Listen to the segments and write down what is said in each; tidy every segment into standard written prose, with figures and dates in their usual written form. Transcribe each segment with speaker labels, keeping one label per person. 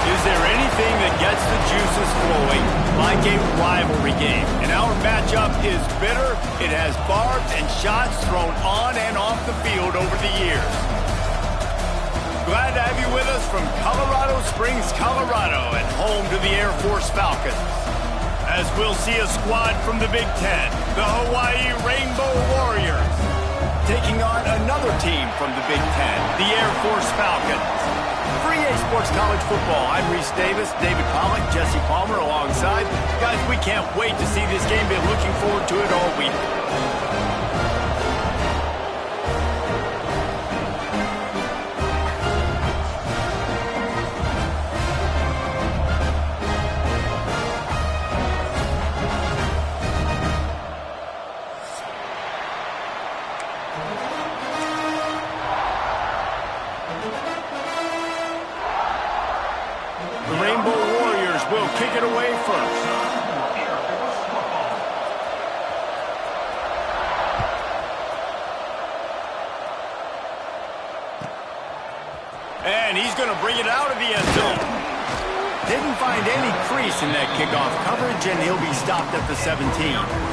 Speaker 1: Is there anything that gets the juices flowing like a rivalry game? And our matchup is bitter. It has barbs and shots thrown on and off the field over the years. Glad to have you with us from Colorado Springs, Colorado, and home to the Air Force Falcons. As we'll see a squad from the Big Ten, the Hawaii Rainbow Warriors, taking on another team from the Big Ten, the Air Force Falcons. For EA Sports College Football, I'm Reese Davis, David Pollack, Jesse Palmer alongside. Guys, we can't wait to see this game. Been looking forward to it all week. Will kick it away first. And he's going to bring it out of the end zone. Didn't find any crease in that kickoff coverage, and he'll be stopped at the 17.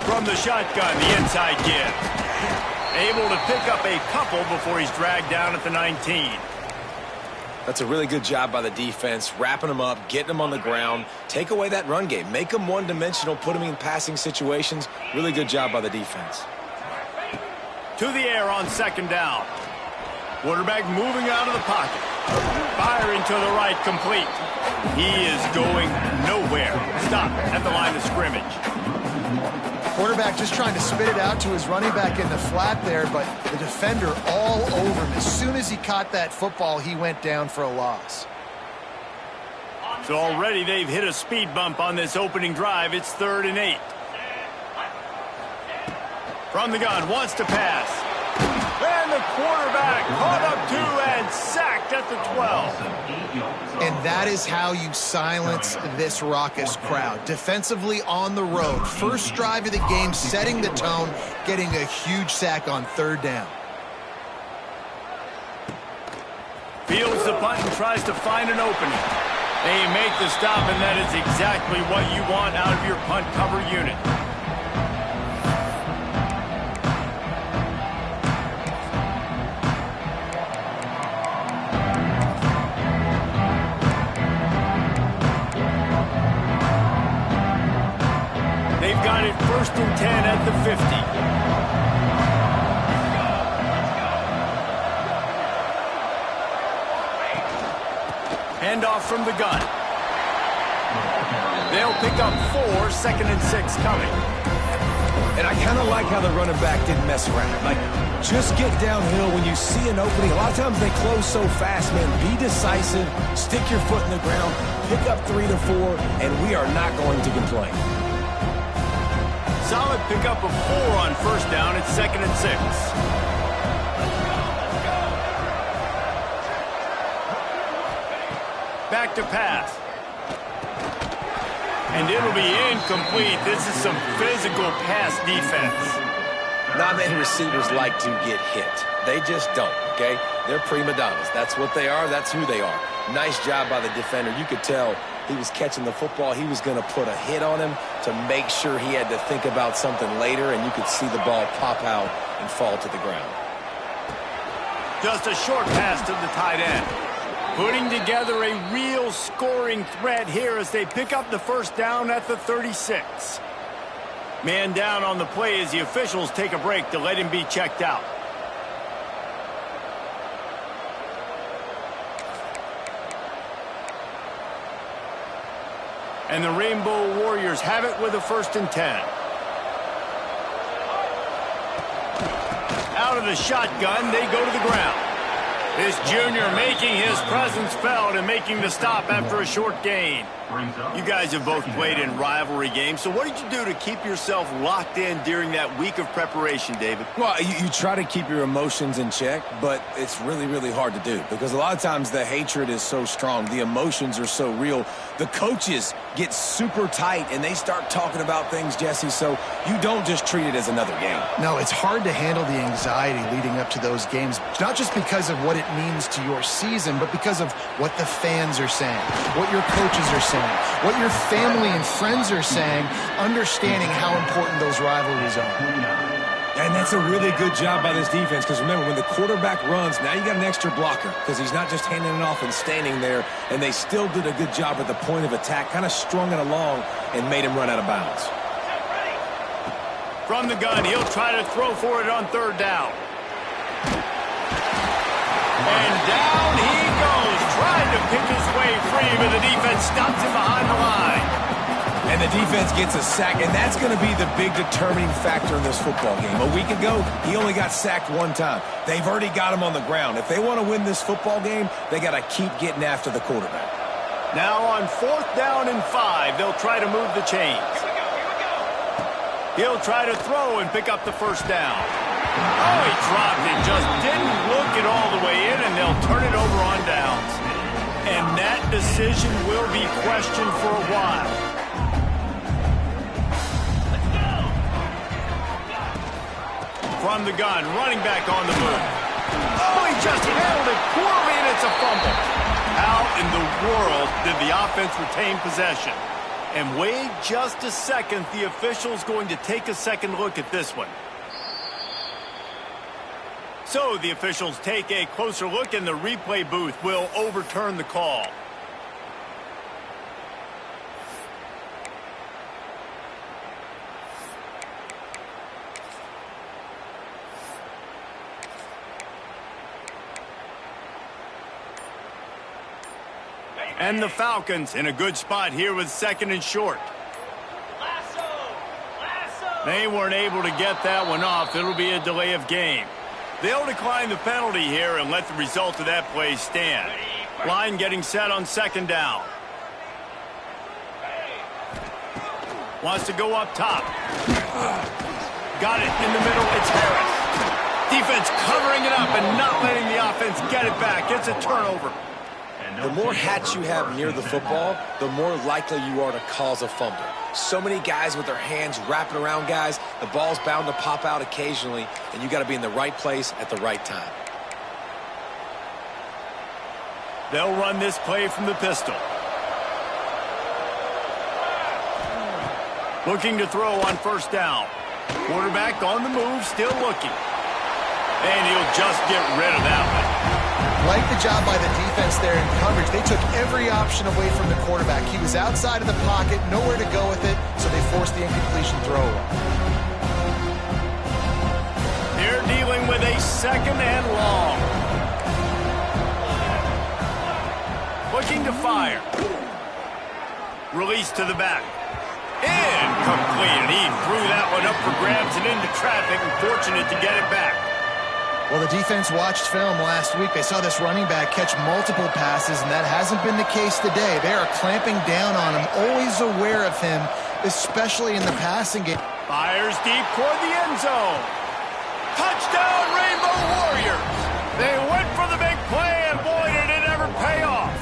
Speaker 1: From the shotgun, the inside give. Able to pick up a couple before he's dragged down at the 19.
Speaker 2: That's a really good job by the defense, wrapping them up, getting them on the ground. Take away that run game. Make them one-dimensional, put them in passing situations. Really good job by the defense.
Speaker 1: To the air on second down. Quarterback moving out of the pocket. Firing to the right, complete. He is going nowhere. Stop at the line of scrimmage.
Speaker 3: Quarterback just trying to spit it out to his running back in the flat there, but the defender all over him. As soon as he caught that football, he went down for a loss.
Speaker 1: So already they've hit a speed bump on this opening drive. It's 3rd and 8. From the gun, wants to pass. And the quarterback caught up to and sacked at the 12.
Speaker 3: And that is how you silence this raucous crowd. Defensively on the road. First drive of the game, setting the tone, getting a huge sack on 3rd down.
Speaker 1: Fields the punt and tries to find an opening. They make the stop, and that is exactly what you want out of your punt cover unit. They've got it 1st and 10 at the 50. Handoff from the gun. They'll pick up 4, 2nd and 6 coming.
Speaker 2: And I kind of like how the running back didn't mess around. Like, just get downhill when you see an opening. A lot of times they close so fast, man. Be decisive, stick your foot in the ground, pick up 3 to 4, and we are not going to complain.
Speaker 1: Solid pickup of 4 on 1st down. It's 2nd and 6. Back to pass. And it'll be incomplete. This is some physical pass defense.
Speaker 2: Not many receivers like to get hit. They just don't, okay? They're prima donnas. That's what they are. That's who they are. Nice job by the defender. You could tell he was catching the football. He was going to put a hit on him to make sure he had to think about something later, and you could see the ball pop out and fall to the ground.
Speaker 1: Just a short pass to the tight end. Putting together a real scoring threat here as they pick up the 1st down at the 36. Man down on the play as the officials take a break to let him be checked out. And the Rainbow Warriors have it with a 1st and 10. Out of the shotgun, they go to the ground. This junior making his presence felt and making the stop after a short gain. You guys have both played in rivalry games, so what did you do to keep yourself locked in during that week of preparation, David?
Speaker 2: Well, you try to keep your emotions in check, but it's really, really hard to do because a lot of times the hatred is so strong. The emotions are so real. The coaches get super tight, and they start talking about things, Jesse, so you don't just treat it as another game.
Speaker 3: No, it's hard to handle the anxiety leading up to those games, not just because of what it means to your season, but because of what the fans are saying, what your coaches are saying, what your family and friends are saying, understanding how important those rivalries are.
Speaker 2: And that's a really good job by this defense because remember, when the quarterback runs, now you got an extra blocker because he's not just handing it off and standing there, and they still did a good job at the point of attack, kind of strung it along and made him run out of bounds.
Speaker 1: From the gun, he'll try to throw for it on third down. And down he goes, trying to pick his way free, but the defense stops him behind the line.
Speaker 2: And the defense gets a sack, and that's going to be the big determining factor in this football game. A week ago, he only got sacked one time. They've already got him on the ground. If they want to win this football game, they got to keep getting after the quarterback.
Speaker 1: Now on 4th down and 5, they'll try to move the chains. He'll try to throw and pick up the first down. Oh, he dropped it, just didn't look it all the way in, and they'll turn it over on downs. And that decision will be questioned for a while. From the gun, running back on the move. Oh, he just handled it poorly, and it's a fumble. How in the world did the offense retain possession? And wait just a second, the official's going to take a second look at this one. So the officials take a closer look, and the replay booth will overturn the call. And the Falcons in a good spot here with 2nd and short. They weren't able to get that one off. It'll be a delay of game. They'll decline the penalty here and let the result of that play stand. Line getting set on 2nd down. Wants to go up top. Got it in the middle. It's Harris. Defense covering it up and not letting the offense get it back. It's a turnover.
Speaker 2: The more hats you have near the football, the more likely you are to cause a fumble. So many guys with their hands wrapping around guys, the ball's bound to pop out occasionally, and you got to be in the right place at the right time.
Speaker 1: They'll run this play from the pistol. Looking to throw on 1st down. Quarterback on the move, still looking. And he'll just get rid of that one.
Speaker 3: Like the job by the defense there in coverage. They took every option away from the quarterback. He was outside of the pocket, nowhere to go with it, so they forced the incompletion throw.
Speaker 1: They're dealing with a 2nd and long. Looking to fire. Release to the back. Incomplete. He threw that one up for grabs and into traffic, and fortunate to get it back.
Speaker 3: Well, the defense watched film last week. They saw this running back catch multiple passes, and that hasn't been the case today. They are clamping down on him, always aware of him, especially in the passing game.
Speaker 1: Fires deep toward the end zone. Touchdown, Rainbow Warriors. They went for the big play, and boy, did it ever pay off.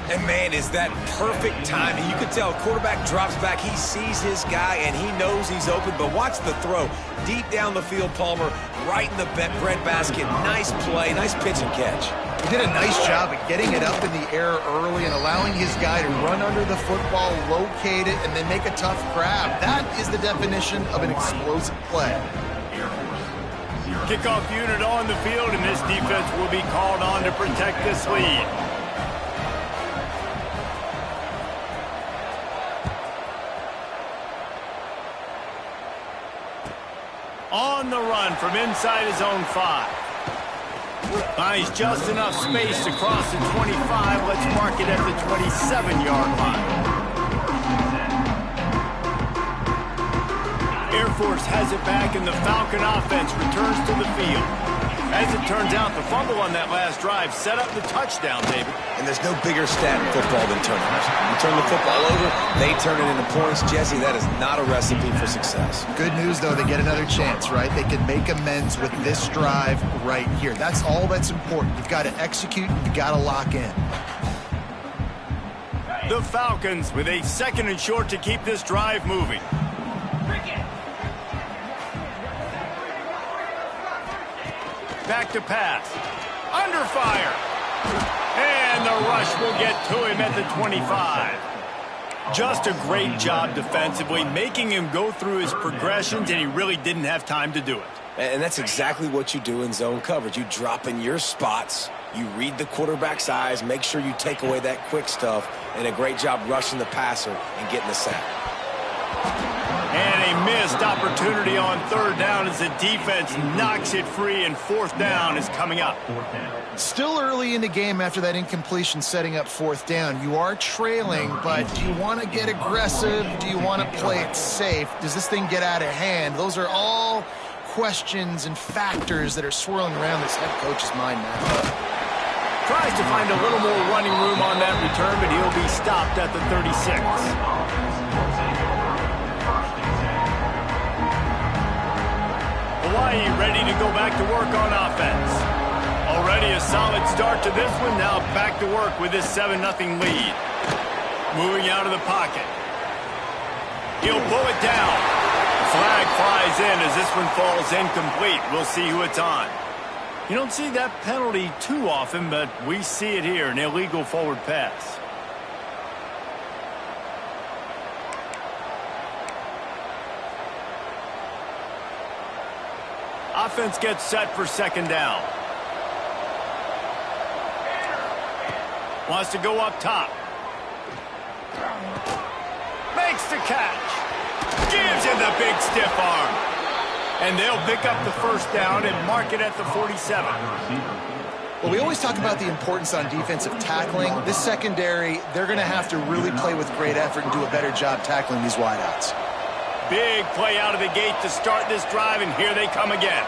Speaker 2: And man, is that perfect timing. You can tell quarterback drops back. He sees his guy, and he knows he's open. But watch the throw. Deep down the field, Palmer, right in the bread basket. Nice play, nice pitch and catch.
Speaker 3: He did a nice job of getting it up in the air early and allowing his guy to run under the football, locate it, and then make a tough grab. That is the definition of an explosive play.
Speaker 1: Kickoff unit on the field, and this defense will be called on to protect this lead. On the run from inside his own 5. Finds just enough space to cross the 25. Let's mark it at the 27-yard line. Air Force has it back, and the Falcon offense returns to the field. As it turns out, the fumble on that last drive set up the touchdown, David.
Speaker 2: And there's no bigger stat in football than turnovers. You turn the football over, they turn it into points. Jesse, that is not a recipe for success.
Speaker 3: Good news, though, they get another chance, right? They can make amends with this drive right here. That's all that's important. You've got to execute, you've got to lock in.
Speaker 1: The Falcons with a 2nd and short to keep this drive moving. Back to pass. Under fire. And the rush will get to him at the 25. Just a great job defensively, making him go through his progressions, and he really didn't have time to do it.
Speaker 2: And that's exactly what you do in zone coverage. You drop in your spots, you read the quarterback's eyes, make sure you take away that quick stuff, and a great job rushing the passer and getting the sack.
Speaker 1: And a missed opportunity on 3rd down as the defense knocks it free, and 4th down is coming up.
Speaker 3: Still early in the game after that incompletion setting up 4th down. You are trailing, but do you want to get aggressive? Do you want to play it safe? Does this thing get out of hand? Those are all questions and factors that are swirling around this head coach's mind now.
Speaker 1: Tries to find a little more running room on that return, but he'll be stopped at the 36. Hawaii ready to go back to work on offense. Already a solid start to this one. Now back to work with this 7-0 lead. Moving out of the pocket. He'll pull it down. Flag flies in as this one falls incomplete. We'll see who it's on. You don't see that penalty too often, but we see it here, an illegal forward pass. Offense gets set for 2nd down. Wants to go up top. Makes the catch. Gives him the big stiff arm. And they'll pick up the 1st down and mark it at the 47.
Speaker 3: Well, we always talk about the importance on defensive tackling. This secondary, they're going to have to really play with great effort and do a better job tackling these wideouts.
Speaker 1: Big play out of the gate to start this drive, and here they come again.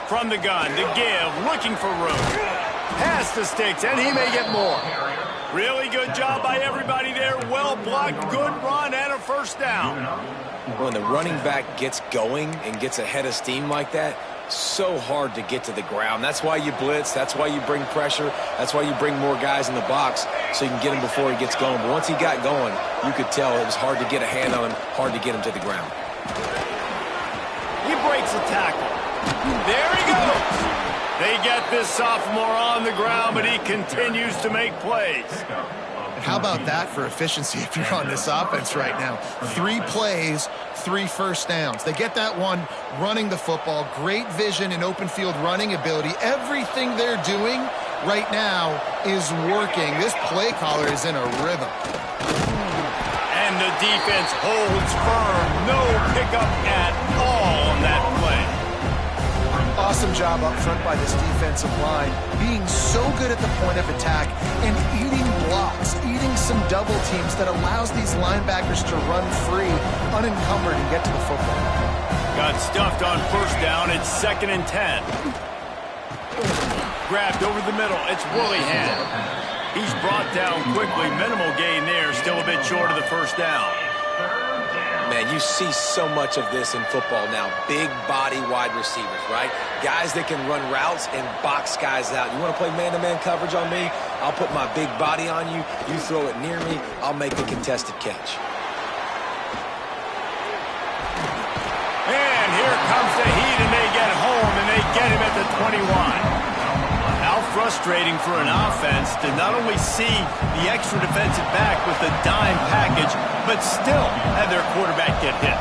Speaker 1: From the gun, to give, looking for room. Past the sticks, and he may get more. Really good job by everybody there. Well blocked, good run, and a 1st down.
Speaker 2: When the running back gets going and gets ahead of steam like that, so hard to get to the ground. That's why you blitz. That's why you bring pressure. That's why you bring more guys in the box so you can get him before he gets going. But once he got going, you could tell it was hard to get a hand on him, hard to get him to the ground.
Speaker 1: He breaks a tackle. There he goes. They get this sophomore on the ground, but he continues to make plays.
Speaker 3: And how about that for efficiency if you're on this offense right now? 3 plays, 3 1st downs. They get that one running the football, great vision and open field running ability. Everything they're doing right now is working. This play caller is in a rhythm.
Speaker 1: And the defense holds firm. No pickup at all on that play.
Speaker 3: Awesome job up front by this defensive line, being so good at the point of attack and eating blocks, eating some double teams that allows these linebackers to run free, unencumbered, and get to the football.
Speaker 1: Got stuffed on 1st down. It's 2nd and 10. Grabbed over the middle. It's Willingham. He's brought down quickly. Minimal gain there. Still a bit short of the 1st down.
Speaker 2: Man, you see so much of this in football now. Big body wide receivers, right? Guys that can run routes and box guys out. You want to play man-to-man coverage on me? I'll put my big body on you. You throw it near me, I'll make the contested catch.
Speaker 1: And here comes the heat, and they get home, and they get him at the 21. How frustrating for an offense to not only see the extra defensive back with the dime package, but still have their quarterback get hit.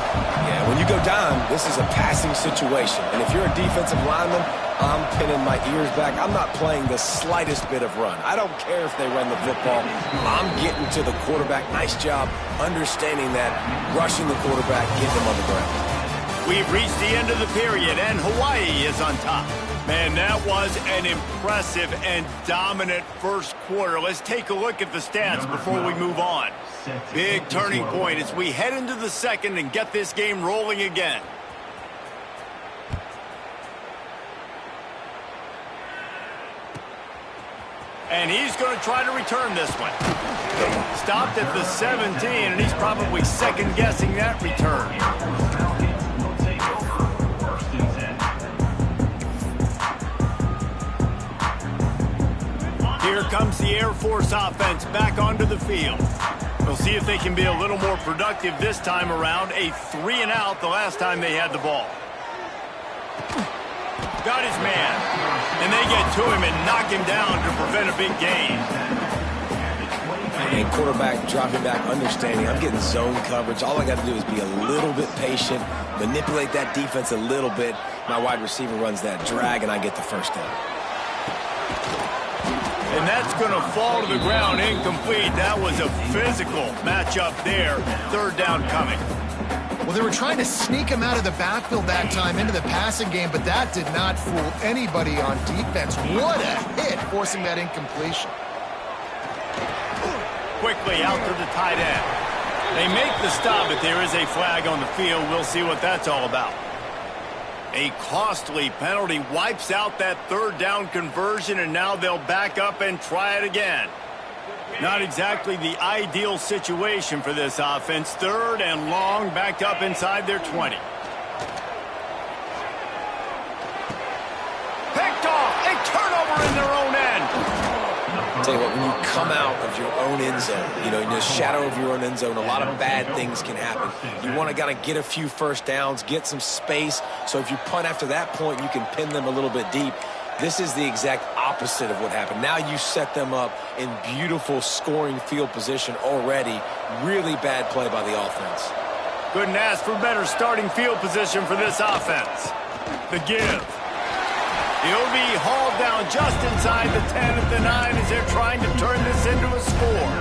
Speaker 2: Yeah, when you go down, this is a passing situation. And if you're a defensive lineman, I'm pinning my ears back. I'm not playing the slightest bit of run. I don't care if they run the football. I'm getting to the quarterback. Nice job understanding that, rushing the quarterback, getting him on the ground.
Speaker 1: We've reached the end of the period, and Hawaii is on top. Man, that was an impressive and dominant 1st quarter. Let's take a look at the stats before we move on. Big turning point as we head into the 2nd and get this game rolling again. And he's going to try to return this one. Stopped at the 17, and he's probably second-guessing that return. Here comes the Air Force offense back onto the field. We'll see if they can be a little more productive this time around. A 3-and-out the last time they had the ball. Got his man. And they get to him and knock him down to prevent a big gain.
Speaker 2: And quarterback dropping back, understanding I'm getting zone coverage. All I got to do is be a little bit patient, manipulate that defense a little bit. My wide receiver runs that drag, and I get the first down.
Speaker 1: And that's going to fall to the ground incomplete. That was a physical matchup there. Third down coming.
Speaker 3: Well, they were trying to sneak him out of the backfield that time into the passing game, but that did not fool anybody on defense. What a hit, forcing that incompletion.
Speaker 1: Quickly out to the tight end. They make the stop, but there is a flag on the field. We'll see what that's all about. A costly penalty wipes out that third down conversion, and now they'll back up and try it again. Not exactly the ideal situation for this offense. Third and long, backed up inside their 20. Picked off. A turnover in their own end.
Speaker 2: I'll tell you what, when you come out of your own end zone, in the shadow of your own end zone, a lot of bad things can happen. You want to get a few first downs, get some space, so if you punt after that point, you can pin them a little bit deep. This is the exact opposite of what happened. Now you set them up in beautiful scoring field position already. Really bad play by the offense.
Speaker 1: Couldn't ask for better starting field position for this offense. The give. He'll be hauled down just inside the 10 at the 9 as they're trying to turn this into a score.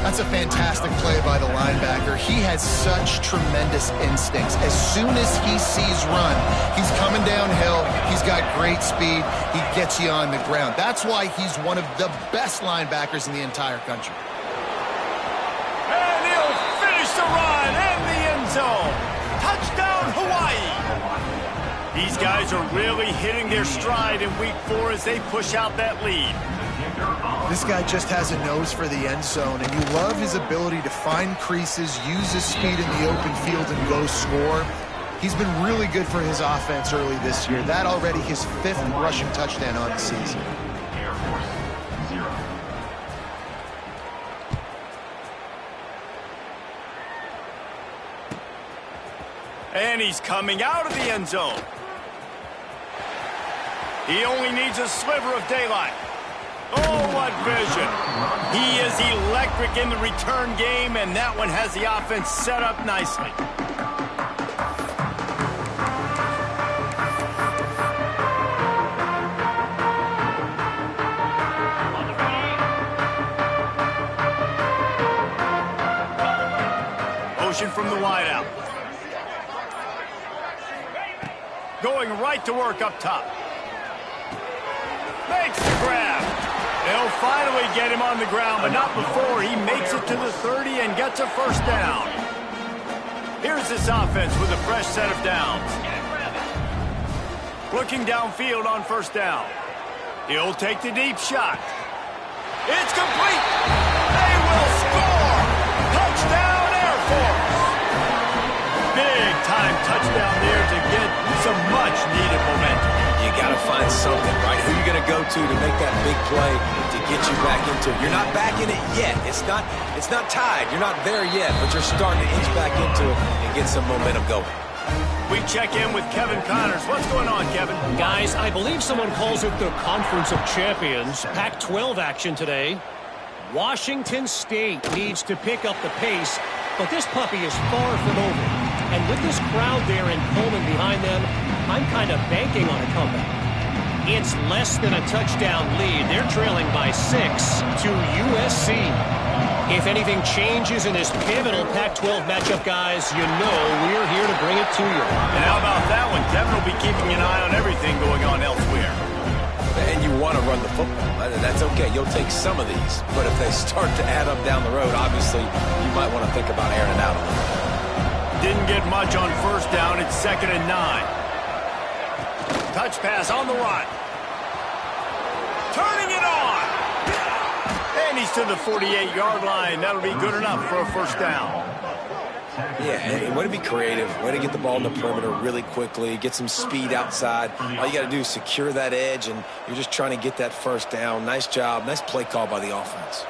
Speaker 3: That's a fantastic play by the linebacker. He has such tremendous instincts. As soon as he sees run, he's coming downhill. He's got great speed. He gets you on the ground. That's why he's one of the best linebackers in the entire country.
Speaker 1: And he'll finish the run in the end zone. Touchdown, Hawaii. These guys are really hitting their stride in week 4 as they push out that lead.
Speaker 3: This guy just has a nose for the end zone, and you love his ability to find creases, use his speed in the open field, and go score. He's been really good for his offense early this year. That already his 5th rushing touchdown on the season.
Speaker 1: And he's coming out of the end zone. He only needs a sliver of daylight. Oh, what vision. He is electric in the return game, and that one has the offense set up nicely. Motion from the wideout. Going right to work up top. Makes the grab. They'll finally get him on the ground, but not before he makes it to the 30 and gets a first down. Here's this offense with a fresh set of downs. Looking downfield on first down. He'll take the deep shot. It's complete. They will score. Touchdown, Air Force. Big time touchdown there to get some much needed momentum.
Speaker 2: You got to find something, right? Who you going to go to make that big play to get you back into it? You're not back in it yet. It's not tied. You're not there yet, but you're starting to inch back into it and get some momentum going.
Speaker 1: We check in with Kevin Connors. What's going on, Kevin?
Speaker 4: Guys, I believe someone calls it the Conference of Champions. Pac-12 action today. Washington State needs to pick up the pace, but this puppy is far from over. And with this crowd there in Pullman behind them, I'm kind of banking on a comeback. It's less than a touchdown lead. They're trailing by 6 to USC. If anything changes in this pivotal Pac-12 matchup, guys, you know we're here to bring it to you.
Speaker 1: And how about that one? Kevin will be keeping an eye on everything going on elsewhere.
Speaker 2: And you want to run the football. That's okay. You'll take some of these. But if they start to add up down the road, obviously, you might want to think about airing it out a little bit.
Speaker 1: Didn't get much on first down. It's 2nd and 9. Touch pass on the run. Turning it on. And he's to the 48-yard line. That'll be good enough for a first down.
Speaker 2: Yeah, and way to be creative, way to get the ball in the perimeter really quickly, get some speed outside. All you got to do is secure that edge, and you're just trying to get that first down. Nice job, nice play call by the offense.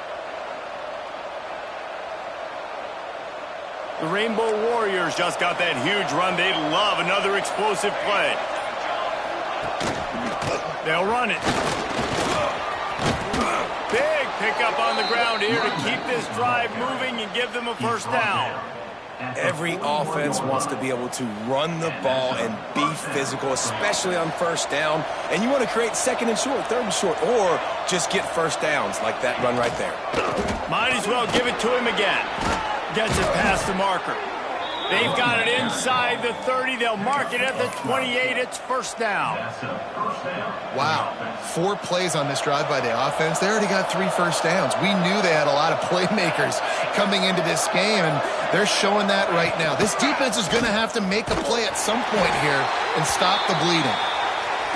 Speaker 1: The Rainbow Warriors just got that huge run. They love another explosive play. They'll run it. Big pickup on the ground here to keep this drive moving and give them a first down.
Speaker 2: Every offense wants to be able to run the ball and be physical, especially on first down. And you want to create second and short, third and short, or just get first downs like that run right there.
Speaker 1: Might as well give it to him again. Gets it past the marker. They've got it inside the 30. They'll mark it at the 28. It's first down.
Speaker 3: Wow. 4 plays on this drive by the offense. They already got 3 first downs. We knew they had a lot of playmakers coming into this game, and they're showing that right now. This defense is going to have to make a play at some point here and stop the bleeding.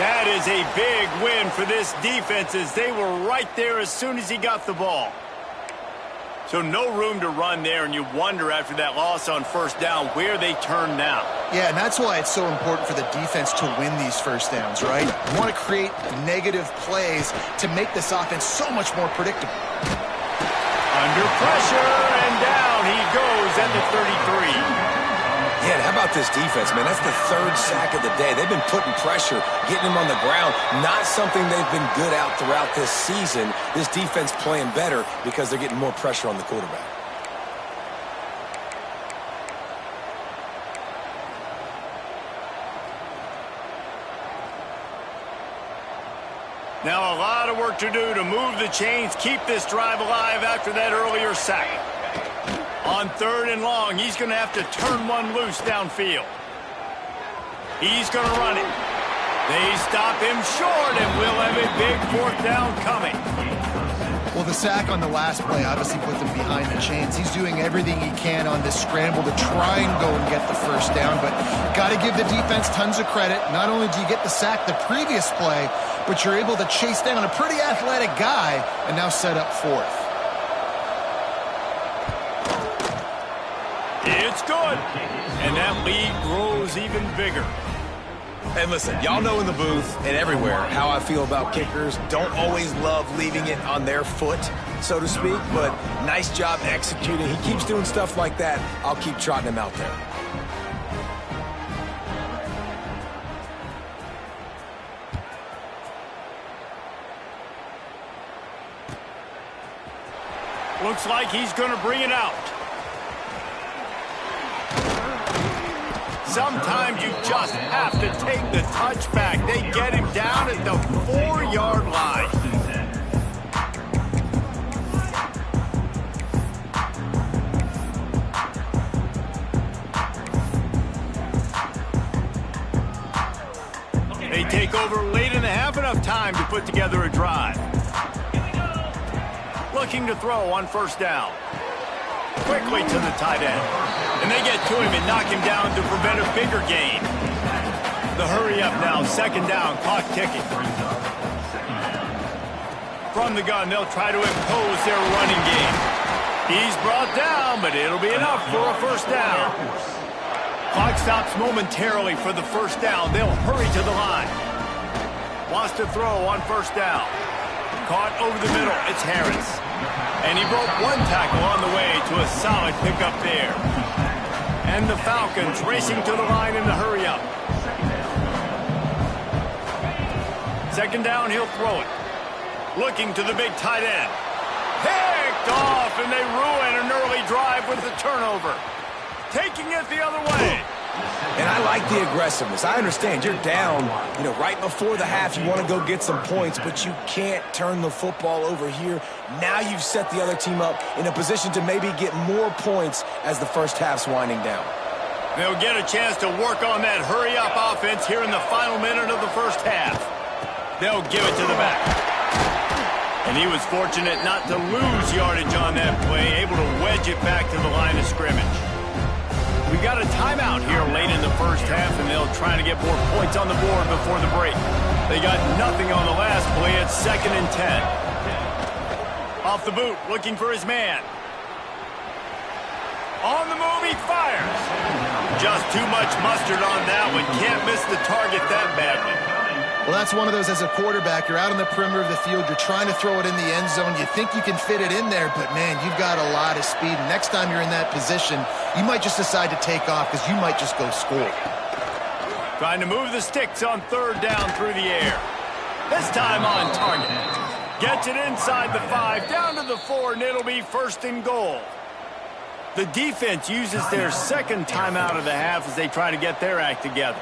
Speaker 1: That is a big win for this defense, as they were right there as soon as he got the ball. So no room to run there, and you wonder after that loss on first down where they turn now.
Speaker 3: Yeah, and that's why it's so important for the defense to win these first downs, right? You want to create negative plays to make this offense so much more predictable.
Speaker 1: Under pressure, and down he goes at the 33.
Speaker 2: Yeah, how about this defense, man? That's the 3rd sack of the day. They've been putting pressure, getting him on the ground. Not something they've been good at throughout this season. This defense playing better because they're getting more pressure on the quarterback.
Speaker 1: Now a lot of work to do to move the chains, keep this drive alive after that earlier sack. On 3rd and long, he's going to have to turn one loose downfield. He's going to run it. They stop him short, and we'll have a big 4th down coming.
Speaker 3: Well, the sack on the last play obviously put them behind the chains. He's doing everything he can on this scramble to try and go and get the first down, but got to give the defense tons of credit. Not only do you get the sack the previous play, but you're able to chase down a pretty athletic guy and now set up 4th.
Speaker 1: It's good, and that lead grows even bigger.
Speaker 2: And listen, y'all know in the booth and everywhere how I feel about kickers. Don't always love leaving it on their foot, so to speak, but nice job executing. He keeps doing stuff like that. I'll keep trotting him out there.
Speaker 1: Looks like he's going to bring it out. Sometimes you just have to take the touchback. They get him down at the 4-yard line. They take over late in the half, enough time to put together a drive. Looking to throw on first down. Quickly to the tight end. And they get to him and knock him down to prevent a bigger gain. The hurry up now, 2nd down, clock ticking. From the gun, they'll try to impose their running game. He's brought down, but it'll be enough for a first down. Clock stops momentarily for the first down. They'll hurry to the line. Wants to throw on first down. Caught over the middle, it's Harris. And he broke one tackle on the way to a solid pickup there. And the Falcons racing to the line in the hurry-up. 2nd down, he'll throw it. Looking to the big tight end. Picked off, and they ruin an early drive with the turnover. Taking it the other way.
Speaker 2: And I like the aggressiveness. I understand you're down, right before the half. You want to go get some points, but you can't turn the football over here. Now you've set the other team up in a position to maybe get more points as the first half's winding down.
Speaker 1: They'll get a chance to work on that hurry-up offense here in the final minute of the first half. They'll give it to the back. And he was fortunate not to lose yardage on that play, able to wedge it back to the line of scrimmage. We got a timeout here late in the first half, and they'll try to get more points on the board before the break. They got nothing on the last play. It's 2nd and 10. off the boot, looking for his man. On the move, he fires. Just too much mustard on that one. Can't miss the target that badly.
Speaker 3: Well, that's one of those as a quarterback. You're out on the perimeter of the field. You're trying to throw it in the end zone. You think you can fit it in there, but, man, you've got a lot of speed. And next time you're in that position, you might just decide to take off because you might just go score.
Speaker 1: Trying to move the sticks on third down through the air. This time on target. Gets it inside the 5, down to the 4, and it'll be first and goal. The defense uses their second timeout of the half as they try to get their act together.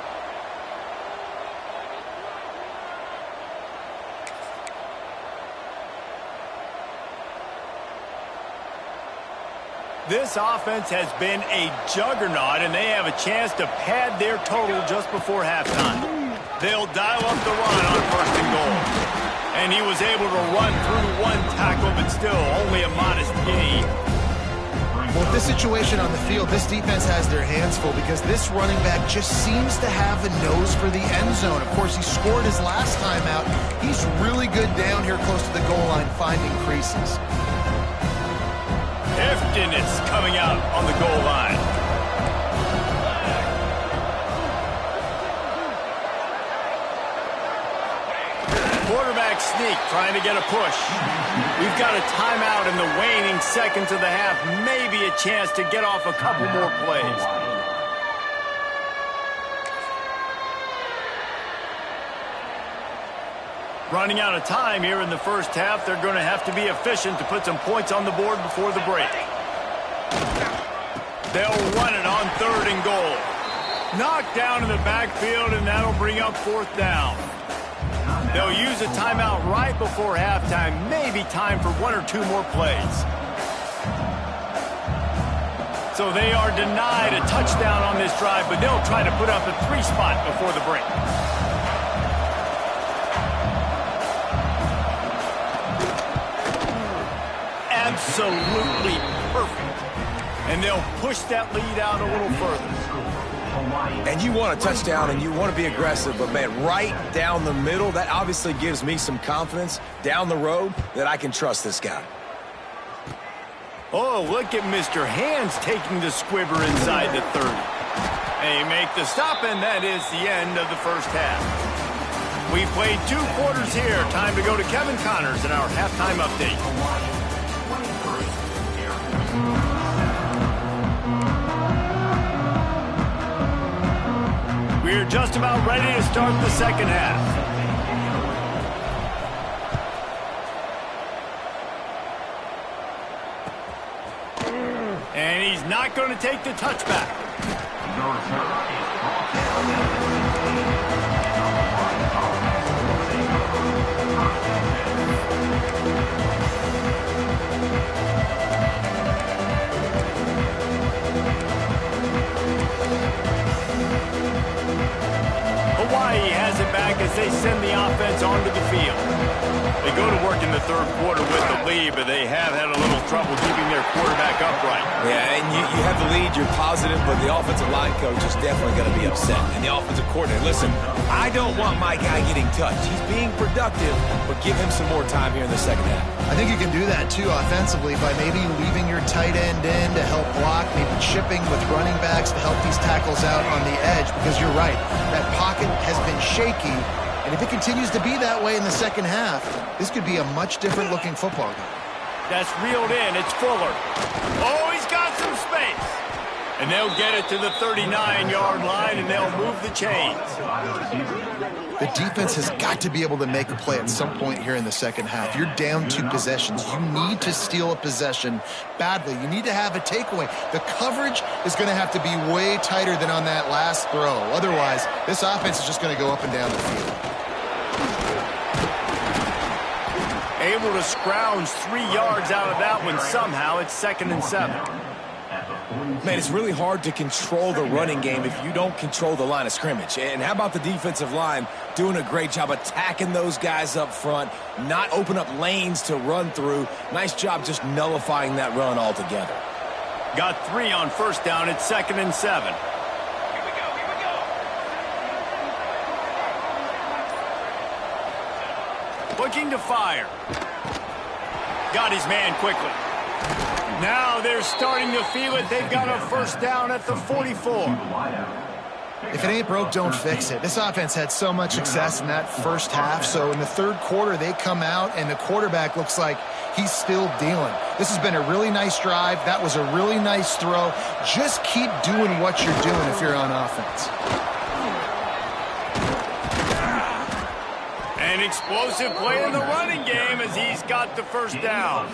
Speaker 1: This offense has been a juggernaut, and they have a chance to pad their total just before halftime. They'll dial up the run on first and goal. And he was able to run through one tackle, but still only a modest gain.
Speaker 3: Well, with this situation on the field, this defense has their hands full because this running back just seems to have a nose for the end zone. Of course, he scored his last time out. He's really good down here close to the goal line, finding creases.
Speaker 1: Heftiness coming out on the goal line. Quarterback sneak, trying to get a push. We've got a timeout in the waning seconds of the half. Maybe a chance to get off a couple more plays. Running out of time here in the first half. They're going to have to be efficient to put some points on the board before the break. They'll run it on third and goal. Knocked down in the backfield, and that'll bring up fourth down. They'll use a timeout right before halftime. Maybe time for one or two more plays. So they are denied a touchdown on this drive, but they'll try to put up a 3 spot before the break. Absolutely perfect. And they'll push that lead out a little further.
Speaker 2: And you want a touchdown and you want to be aggressive, but, man, right down the middle, that obviously gives me some confidence down the road that I can trust this guy.
Speaker 1: Oh, look at Mr. Hands taking the squibber inside the 30. They make the stop, and that is the end of the first half. We played 2 quarters here. Time to go to Kevin Connors in our halftime update. We're just about ready to start the second half. And he's not going to take the touchback. Hawaii has it back as they send the offense onto the field. They go to work in the third quarter with the lead, but they have had a little trouble keeping their quarterback upright.
Speaker 2: Yeah, and you have the lead, you're positive, but the offensive line coach is definitely going to be upset. And the offensive coordinator, listen, I don't want my guy getting touched. He's being productive, but give him some more time here in the second half.
Speaker 3: I think you can do that, too, offensively, by maybe leaving your tight end in to help block, maybe chipping with running backs to help these tackles out on the edge, because you're right, that pocket has been shaky, and if it continues to be that way in the second half, this could be a much different-looking football game.
Speaker 1: That's reeled in. It's Fuller. Oh, he's got some space. And they'll get it to the 39-yard line, and they'll move the chains.
Speaker 3: The defense has got to be able to make a play at some point here in the second half. You're down 2 possessions. You need to steal a possession badly. You need to have a takeaway. The coverage is going to have to be way tighter than on that last throw. Otherwise, this offense is just going to go up and down the field.
Speaker 1: Able to scrounge 3 yards out of that one somehow. It's 2nd and 7.
Speaker 2: Man, it's really hard to control the running game if you don't control the line of scrimmage. And how about the defensive line doing a great job attacking those guys up front, not open up lanes to run through. Nice job just nullifying that run altogether.
Speaker 1: Got 3 on first down. It's 2nd and 7. Looking to fire. got his man quickly. Now they're starting to feel it. They've got a first down at the 44.
Speaker 3: If it ain't broke, don't fix it. This offense had so much success in that first half, so in the third quarter, they come out, and the quarterback looks like he's still dealing. This has been a really nice drive. That was a really nice throw. Just keep doing what you're doing if you're on offense.
Speaker 1: An explosive play in the running game as he's got the first down.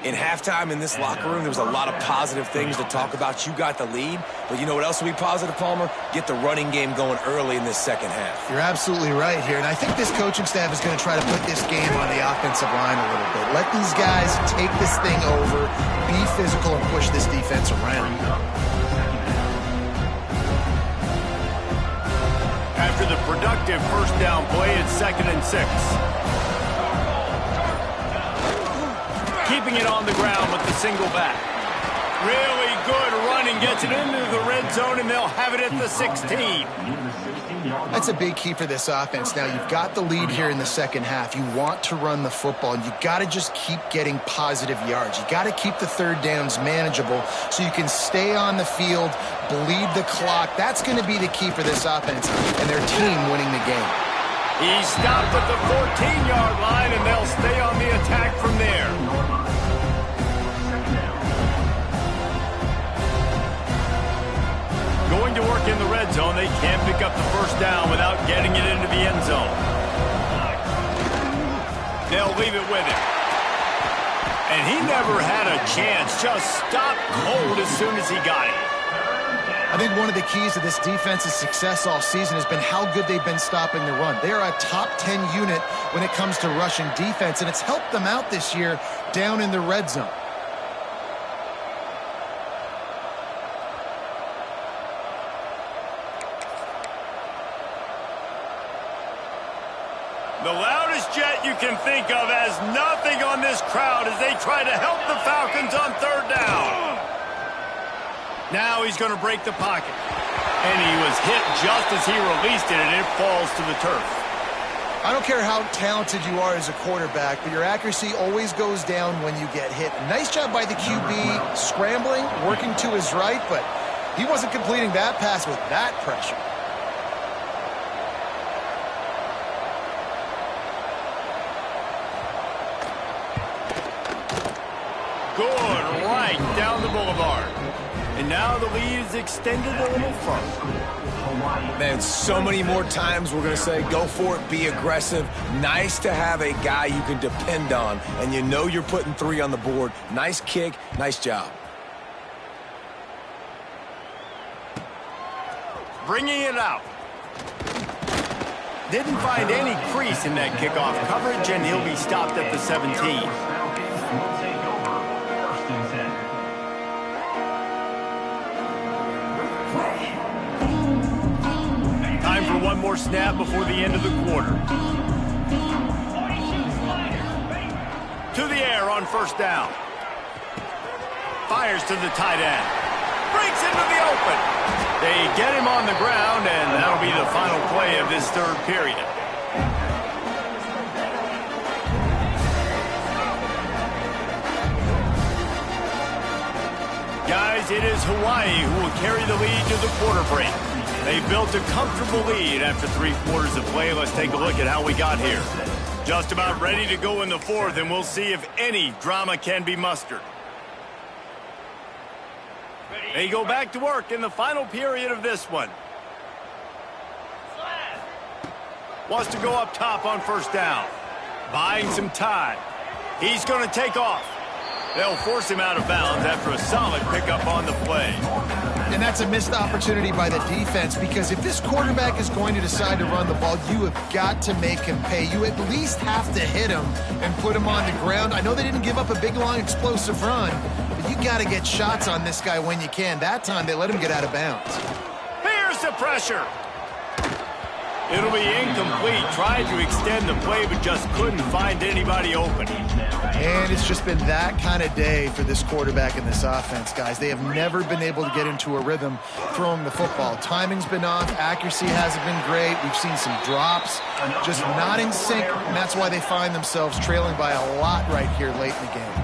Speaker 2: In halftime in this locker room, there was a lot of positive things to talk about. You got the lead, but you know what else will be positive, Palmer? Get the running game going early in this second half.
Speaker 3: You're absolutely right here, and I think this coaching staff is going to try to put this game on the offensive line a little bit. Let these guys take this thing over, be physical, and push this defense around.
Speaker 1: After the productive first down play, it's 2nd and 6. Keeping it on the ground with the single back. Really good running, gets it into the red zone, and they'll have it at the 16.
Speaker 3: That's a big key for this offense. Now, you've got the lead here in the second half. You want to run the football, and you got to just keep getting positive yards. You got to keep the third downs manageable so you can stay on the field, bleed the clock. That's going to be the key for this offense and their team winning the game.
Speaker 1: He stopped at the 14-yard line, and they'll stay on the attack from there. Going to work in the red zone, they can't pick up the first down without getting it into the end zone. They'll leave it with him. And he never had a chance, just stopped cold as soon as he got it.
Speaker 3: I think one of the keys to this defense's success all season has been how good they've been stopping the run. They're a top 10 unit when it comes to rushing defense, and it's helped them out this year down in the red zone.
Speaker 1: The loudest jet you can think of has nothing on this crowd as they try to help the Falcons on third down. Now he's going to break the pocket. And he was hit just as he released it, and it falls to the turf.
Speaker 3: I don't care how talented you are as a quarterback, but your accuracy always goes down when you get hit. Nice job by the QB scrambling, working to his right, but he wasn't completing that pass with that pressure.
Speaker 1: Good right down the boulevard. And now the lead is extended a little further.
Speaker 2: Man, so many more times we're going to say, go for it, be aggressive. Nice to have a guy you can depend on, and you know you're putting 3 on the board. Nice kick, nice job.
Speaker 1: Bringing it out. Didn't find any crease in that kickoff coverage, and he'll be stopped at the 17. Time for one more snap before the end of the quarter. To the air on first down. Fires to the tight end. Breaks into the open. They get him on the ground, and that'll be the final play of this third period. Guys, it is Hawaii who will carry the lead to the quarter break. They built a comfortable lead after 3 quarters of play. Let's take a look at how we got here. Just about ready to go in the fourth, and we'll see if any drama can be mustered. They go back to work in the final period of this one. Wants to go up top on first down. Buying some time. He's going to take off. They'll force him out of bounds after a solid pickup on the play.
Speaker 3: And that's a missed opportunity by the defense, because if this quarterback is going to decide to run the ball, you have got to make him pay. You at least have to hit him and put him on the ground. I know they didn't give up a big, long, explosive run, but you got to get shots on this guy when you can. That time, they let him get out of bounds.
Speaker 1: Here's the pressure. It'll be incomplete. Tried to extend the play, but just couldn't find anybody open.
Speaker 3: And it's just been that kind of day for this quarterback and this offense, guys. They have never been able to get into a rhythm throwing the football. Timing's been off. Accuracy hasn't been great. We've seen some drops, just not in sync, and that's why they find themselves trailing by a lot right here late in the game.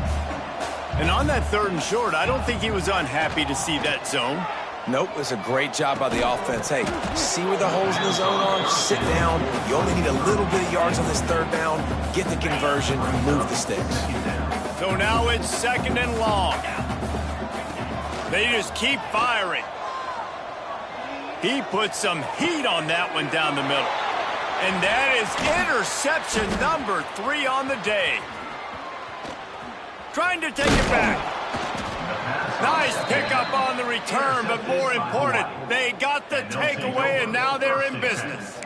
Speaker 1: And on that 3rd and short, I don't think he was unhappy to see that zone.
Speaker 2: Nope, it's a great job by the offense. Hey, see where the holes in the zone are? Sit down. You only need a little bit of yards on this 3rd down. Get the conversion, move the sticks.
Speaker 1: So now it's 2nd and long. They just keep firing. He put some heat on that one down the middle. And that is interception number 3 on the day. Trying to take it back. Nice pickup on the return, but more important, they got the takeaway, and now they're in business.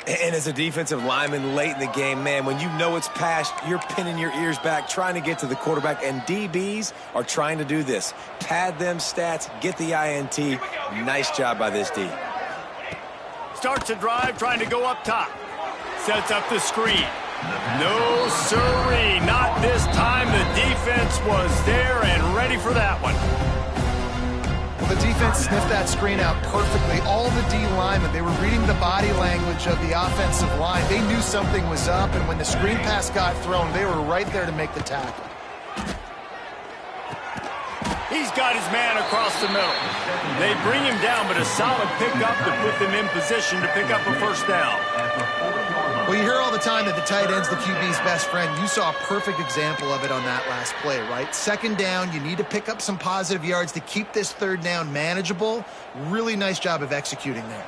Speaker 2: And as a defensive lineman late in the game, man, when you know it's past, you're pinning your ears back, trying to get to the quarterback, and DBs are trying to do this. Pad them stats, get the INT. Nice job by this D.
Speaker 1: Starts a drive, trying to go up top. Sets up the screen. No siree, not this time. The defense was there and ready for that one.
Speaker 3: Well, the defense sniffed that screen out perfectly. All the D linemen, they were reading the body language of the offensive line. They knew something was up, and when the screen pass got thrown, they were right there to make the tackle.
Speaker 1: He's got his man across the middle. They bring him down, but a solid pickup to put them in position to pick up a 1st down.
Speaker 3: Well, you hear all the time that the tight end's the QB's best friend. You saw a perfect example of it on that last play, right? 2nd down, you need to pick up some positive yards to keep this 3rd down manageable. Really nice job of executing there.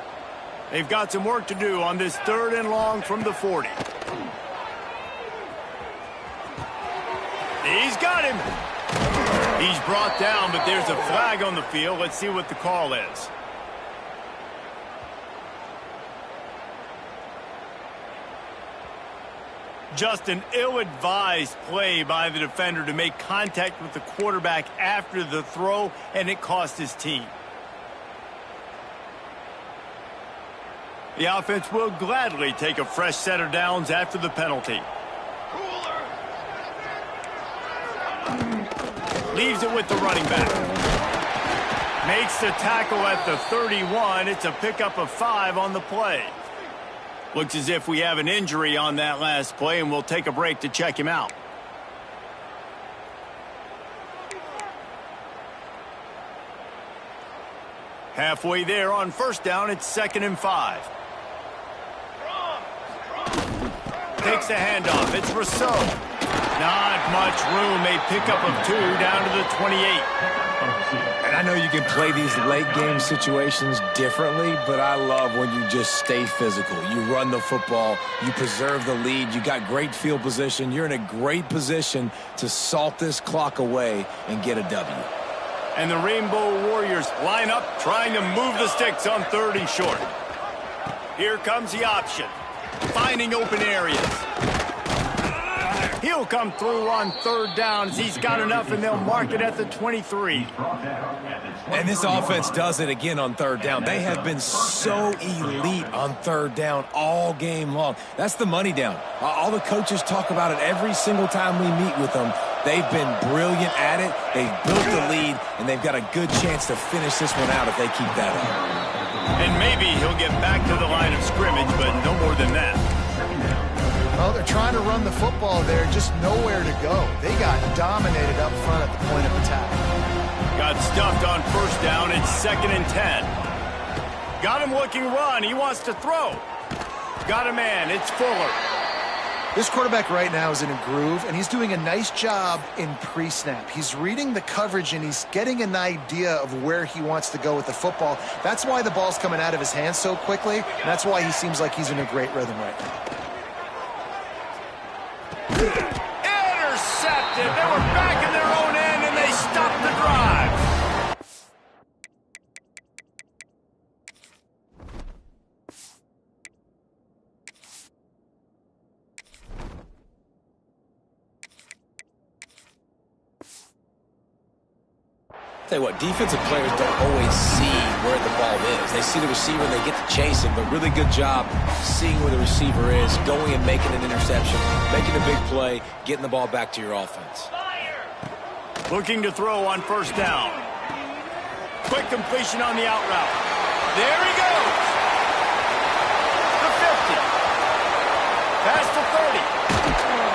Speaker 1: They've got some work to do on this 3rd and long from the 40. He's got him. He's brought down, but there's a flag on the field. Let's see what the call is. Just an ill-advised play by the defender to make contact with the quarterback after the throw, and it cost his team. The offense will gladly take a fresh set of downs after the penalty. Leaves it with the running back. Makes the tackle at the 31. It's a pickup of 5 on the play. Looks as if we have an injury on that last play, and we'll take a break to check him out. Halfway there on 1st down, it's 2nd and 5. Takes the handoff. It's Rousseau. Not much room. A pickup of 2 down to the 28.
Speaker 2: And I know you can play these late game situations differently, but I love when you just stay physical. You run the football, you preserve the lead, you got great field position, you're in a great position to salt this clock away and get a W.
Speaker 1: And the Rainbow Warriors line up, trying to move the sticks on 3rd and short. Here comes the option. Finding open areas. He'll come through on 3rd down as he's got enough, and they'll mark it at the 23.
Speaker 2: And this offense does it again on 3rd down. They have been so elite on 3rd down all game long. That's the money down. All the coaches talk about it every single time we meet with them. They've been brilliant at it. They've built the lead, and they've got a good chance to finish this one out if they keep that up.
Speaker 1: And maybe he'll get back to the line of scrimmage, but no more than that.
Speaker 3: Well, they're trying to run the football there, just nowhere to go. They got dominated up front at the point of attack.
Speaker 1: Got stuffed on 1st down. It's 2nd and 10. Got him looking run. He wants to throw. Got a man. It's Fuller.
Speaker 3: This quarterback right now is in a groove, and he's doing a nice job in pre-snap. He's reading the coverage, and he's getting an idea of where he wants to go with the football. That's why the ball's coming out of his hands so quickly, and that's why he seems like he's in a great rhythm right now.
Speaker 1: Intercepted. They were back in their own end, and they stopped the drive.
Speaker 2: Tell you what, defensive players don't always see where the ball is. They see the receiver and they get to chase him, but really good job seeing where the receiver is, going and making an interception, making a big play, getting the ball back to your offense.
Speaker 1: Looking to throw on first down. Quick completion on the out route. There he goes. The 50. Past the 30.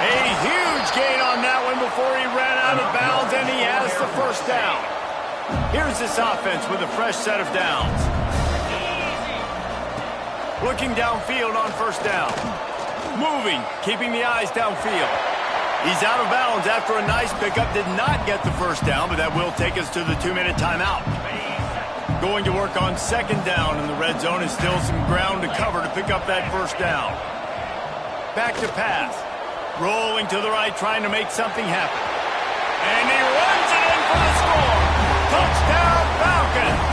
Speaker 1: A huge gain on that one before he ran out of bounds, and he has the first down. Here's this offense with a fresh set of downs. Looking downfield on first down. Moving, keeping the eyes downfield. He's out of bounds after a nice pickup. Did not get the first down, but that will take us to the 2-minute timeout. Going to work on second down in the red zone, and still some ground to cover to pick up that first down. Back to pass. Rolling to the right, trying to make something happen. And he runs it in for the score. Touchdown, Falcons.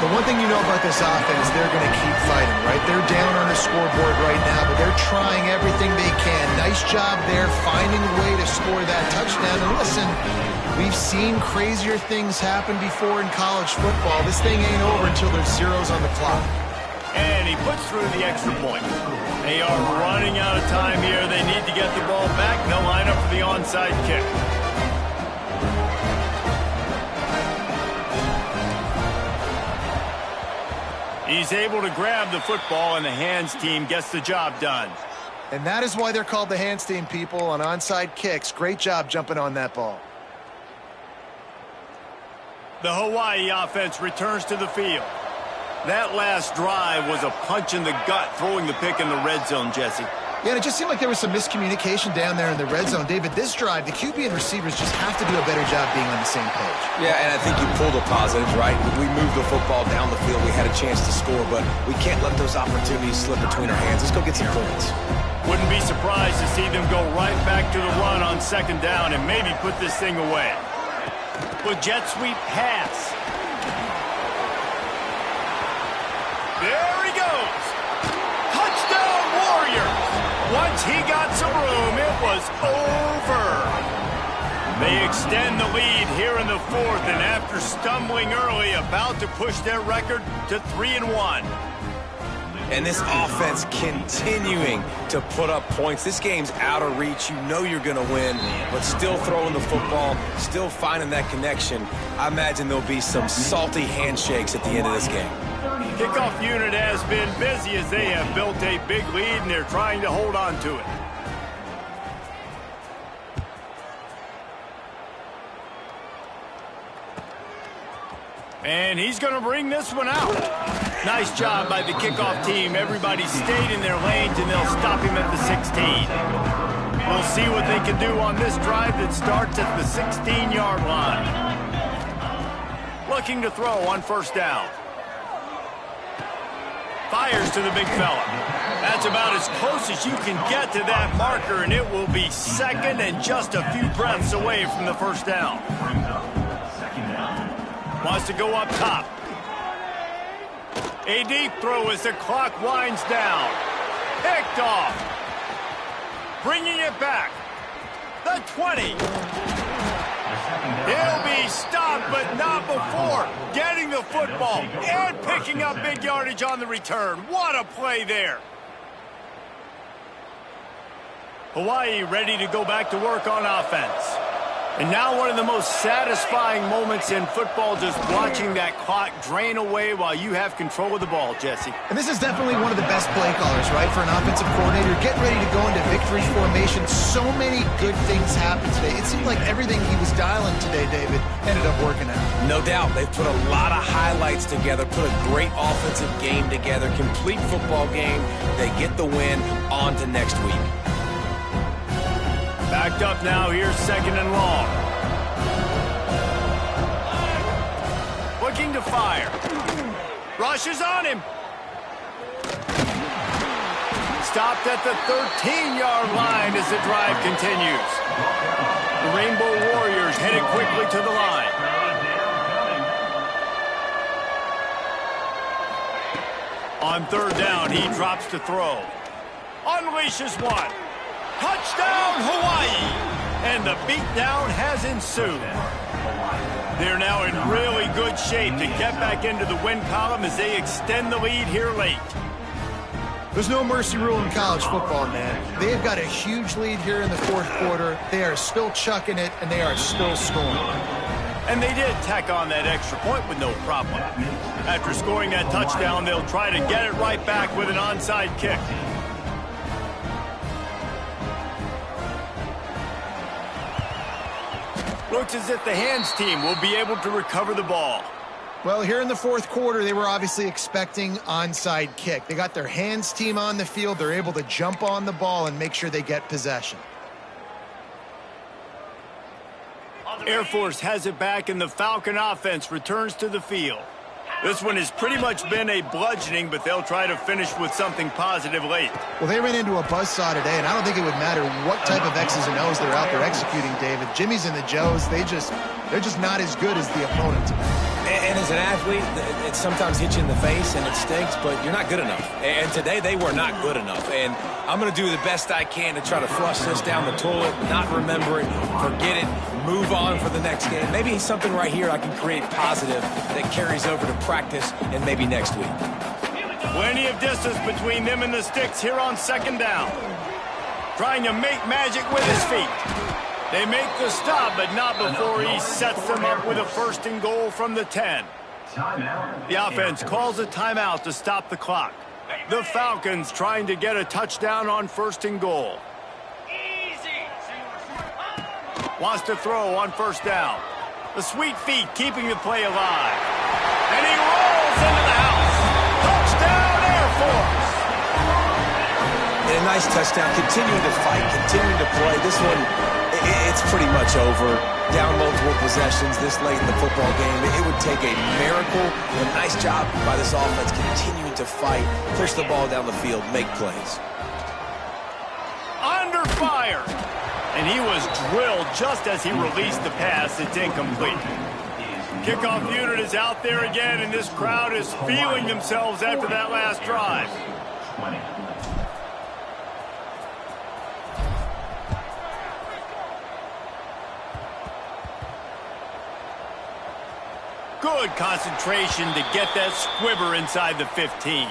Speaker 3: The one thing you know about this offense, they're going to keep fighting, right? They're down on the scoreboard right now, but they're trying everything they can. Nice job there, finding a way to score that touchdown. And listen, we've seen crazier things happen before in college football. This thing ain't over until there's zeros on the clock.
Speaker 1: And he puts through the extra point. They are running out of time here. They need to get the ball back. They'll line up for the onside kick. He's able to grab the football, and the hands team gets the job done.
Speaker 3: And that is why they're called the hands team, people, on onside kicks. Great job jumping on that ball.
Speaker 1: The Hawaii offense returns to the field. That last drive was a punch in the gut, throwing the pick in the red zone, Jesse.
Speaker 3: Yeah, and it just seemed like there was some miscommunication down there in the red zone. David, this drive, the QB and receivers just have to do a better job being on the same page.
Speaker 2: Yeah, and I think you pulled a positive, right? We moved the football down the field. We had a chance to score, but we can't let those opportunities slip between our hands. Let's go get some points.
Speaker 1: Wouldn't be surprised to see them go right back to the run on second down and maybe put this thing away. With jet sweep pass. There he goes. Touchdown, Warriors. Once he got some room, it was over. They extend the lead here in the fourth, and after stumbling early, about to push their record to 3-1.
Speaker 2: And this offense continuing to put up points. This game's out of reach. You know you're going to win, but still throwing the football, still finding that connection. I imagine there'll be some salty handshakes at the end of this game.
Speaker 1: Kickoff unit has been busy as they have built a big lead, and they're trying to hold on to it. And he's going to bring this one out. Nice job by the kickoff team. Everybody stayed in their lanes, and they'll stop him at the 16. We'll see what they can do on this drive that starts at the 16-yard line. Looking to throw on first down. Fires to the big fella. That's about as close as you can get to that marker, and it will be second and just a few breaths away from the first down. Wants to go up top. A deep throw as the clock winds down. Picked off. Bringing it back. The 20. He'll be stopped, but not before getting the football and picking up big yardage on the return. What a play there. Hawaii ready to go back to work on offense. And now one of the most satisfying moments in football, just watching that clock drain away while you have control of the ball, Jesse.
Speaker 3: And this is definitely one of the best play callers, right, for an offensive coordinator. Getting ready to go into victory formation. So many good things happened today. It seemed like everything he was dialing today, David, ended up working out.
Speaker 2: No doubt. They've put a lot of highlights together, put a great offensive game together, complete football game. They get the win. On to next week.
Speaker 1: Backed up now, here's second and long. Looking to fire. Rushes on him. Stopped at the 13-yard line as the drive continues. The Rainbow Warriors headed quickly to the line. On third down, he drops to throw. Unleashes one. Touchdown, Hawaii! And the beatdown has ensued. They're now in really good shape to get back into the win column as they extend the lead here late.
Speaker 3: There's no mercy rule in college football, man. They've got a huge lead here in the fourth quarter. They are still chucking it, and they are still scoring.
Speaker 1: And they did tack on that extra point with no problem. After scoring that touchdown, they'll try to get it right back with an onside kick. Looks as if the hands team will be able to recover the ball.
Speaker 3: Well, here in the fourth quarter, they were obviously expecting onside kick. They got their hands team on the field. They're able to jump on the ball and make sure they get possession.
Speaker 1: Air Force has it back, and the Falcon offense returns to the field. This one has pretty much been a bludgeoning, but they'll try to finish with something positive late.
Speaker 3: Well, they ran into a buzzsaw today, and I don't think it would matter what type of X's and O's they're out there executing, David. Jimmy's and the Joes, they're just not as good as the opponent today.
Speaker 2: And as an athlete, it sometimes hits you in the face and it stinks, but you're not good enough. And today they were not good enough. And I'm going to do the best I can to try to flush this down the toilet, not remember it, forget it, move on for the next game. Maybe something right here I can create positive that carries over to practice and maybe next week.
Speaker 1: Plenty of distance between them and the sticks here on second down. Trying to make magic with his feet. They make the stop, but not before he sets them up with a first and goal from the 10. The offense calls a timeout to stop the clock. The Falcons trying to get a touchdown on first and goal. Wants to throw on first down. The sweet feet keeping the play alive. And he rolls into the house. Touchdown, Air Force!
Speaker 2: And a nice touchdown. Continuing to fight, continuing to play. This one, it's pretty much over. Down multiple possessions this late in the football game. It would take a miracle. A nice job by this offense continuing to fight, push the ball down the field, make plays.
Speaker 1: Under fire. And he was drilled just as he released the pass. It's incomplete. Kickoff unit is out there again, and this crowd is feeling themselves after that last drive. Good concentration to get that squibber inside the 15.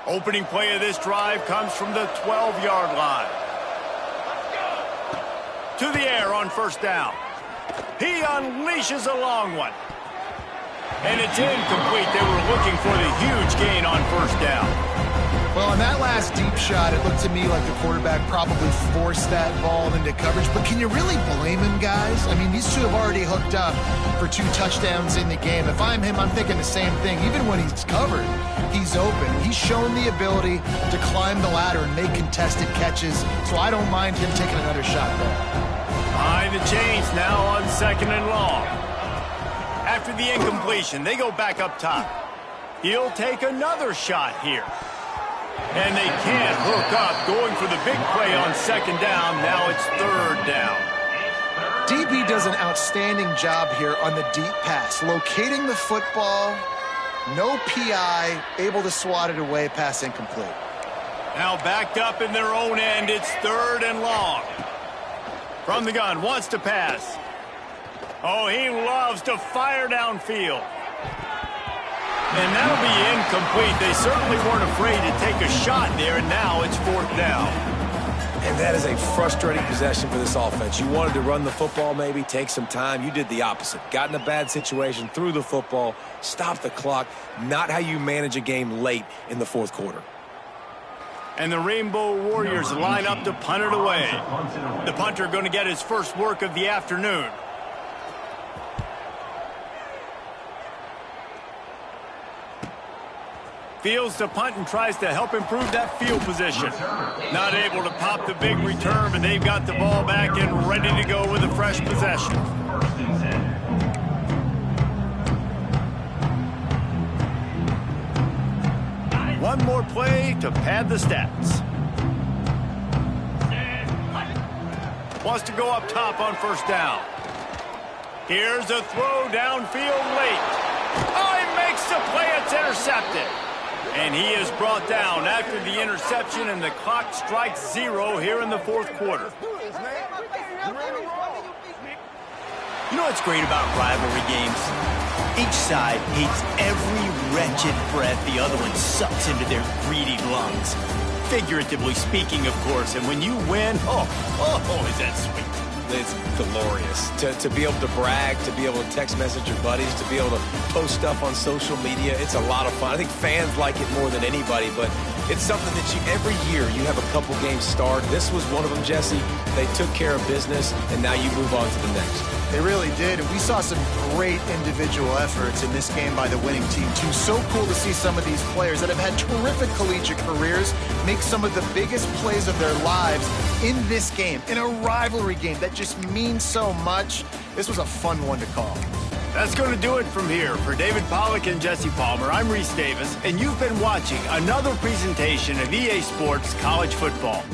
Speaker 1: Opening play of this drive comes from the 12-yard line. To the air on first down. He unleashes a long one. And it's incomplete. They were looking for the huge gain on first down.
Speaker 3: Well, on that last deep shot, it looked to me like the quarterback probably forced that ball into coverage. But can you really blame him, guys? I mean, these two have already hooked up for 2 touchdowns in the game. If I'm him, I'm thinking the same thing. Even when he's covered, he's open. He's shown the ability to climb the ladder and make contested catches. So I don't mind him taking another shot there.
Speaker 1: Behind the chains now on second and long. After the incompletion, they go back up top. He'll take another shot here. And they can't hook up, going for the big play on second down. Now it's third down.
Speaker 3: DB does an outstanding job here on the deep pass, locating the football, no PI, able to swat it away, pass incomplete.
Speaker 1: Now backed up in their own end, it's third and long. From the gun, wants to pass. Oh, he loves to fire downfield. And that'll be incomplete. They certainly weren't afraid to take a shot there, and now it's fourth down.
Speaker 2: And that is a frustrating possession for this offense. You wanted to run the football, maybe take some time. You did the opposite. Got in a bad situation, threw the football, stopped the clock. Not how you manage a game late in the fourth quarter.
Speaker 1: And the Rainbow Warriors line up to punt it away. The punter going to get his first work of the afternoon. Fields to punt and tries to help improve that field position. Not able to pop the big return, but they've got the ball back and ready to go with a fresh possession. One more play to pad the stats. Wants to go up top on first down. Here's a throw downfield late. Oh, he makes the play. It's intercepted. And he is brought down after the interception, and the clock strikes 0 here in the fourth quarter.
Speaker 5: You know what's great about rivalry games? Each side hates every wretched breath the other one sucks into their greedy lungs. Figuratively speaking, of course, and when you win, is that sweet.
Speaker 2: It's glorious. To be able to brag, to be able to text message your buddies, to be able to post stuff on social media, it's a lot of fun. I think fans like it more than anybody, but it's something that every year you have a couple games start. This was one of them, Jesse. They took care of business, and now you move on to the next.
Speaker 3: They really did, and we saw some great individual efforts in this game by the winning team, too. So cool to see some of these players that have had terrific collegiate careers make some of the biggest plays of their lives in this game, in a rivalry game that just means so much. This was a fun one to call.
Speaker 1: That's going to do it from here. For David Pollack and Jesse Palmer, I'm Reese Davis, and you've been watching another presentation of EA Sports College Football.